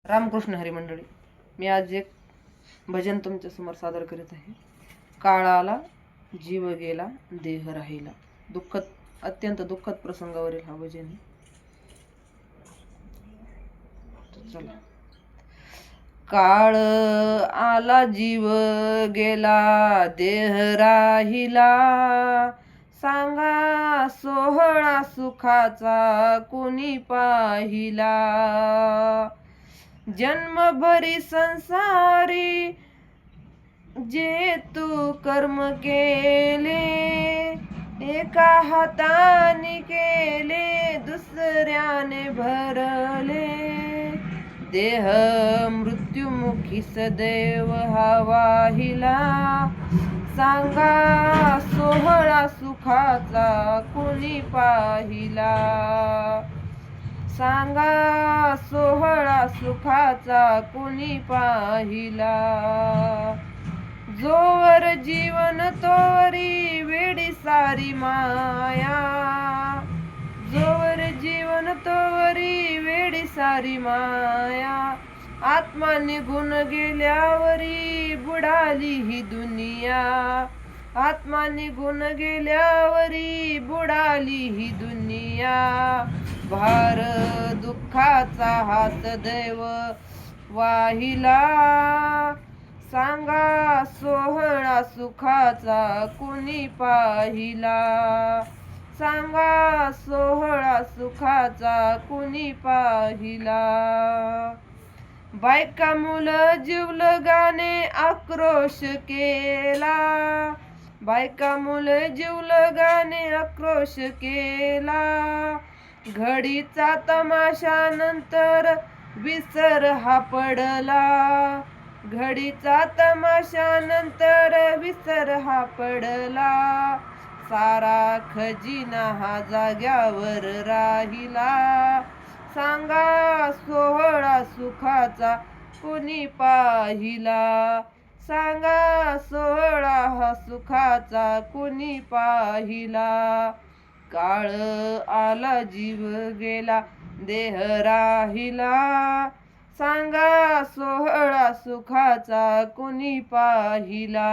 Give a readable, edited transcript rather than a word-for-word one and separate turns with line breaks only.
रामकृष्ण हरी मंडळी, मी आज एक भजन तुमच्या समोर सादर करीत आहे. काळाला जीव गेला देह राहिला. अत्यंत दुःखद प्रसंगावरील हा भजन आहे. चला. काळ आला जीव गेला देह राहिला, सांगा सोहळा सुखाचा कोणी पाहिला. जन्मभरी संसारी जे तू कर्म केले, एका हाताने केले दुसऱ्याने भरले. देह मृत्युमुखी सदैव हा वाहिला, सांगा सोहळा सुखाचा कोणी पाहिला. सांगा सोहळा सुखाचा कोणी पाहिला. जोवर जीवन तोवरी वेडी सारी माया, जोवर जीवन तोवरी वेडी सारी माया. आत्मा निघून गेल्यावरी बुडाली ही दुनिया, आत्मा निघून गेल्यावरी बुडाली ही दुनिया. भार दुःखाचा हा सदैव वाहिला, सांगा सोहळा सुखाचा कोणी पाहिला. सांगा सोहळा सुखाचा कोणी पाहिला. बायका मुलं जीवलगाने आक्रोश केला, बायका मुलं जीवलगाने आक्रोश केला. घडीचा तमाशा नंतर विसर हा पडला, घडीचा तमाशा नंतर विसर हा पडला. सारा खजिना हा जाग्यावर राहिला, सांगा सोहळा सुखाचा कोणी पाहिला. सांगा सोहळा हा सुखाचा कोणी पाहिला. काळ आला जीव गेला देह राहिला, सांगा सोहळा सुखाचा कोणी पाहिला.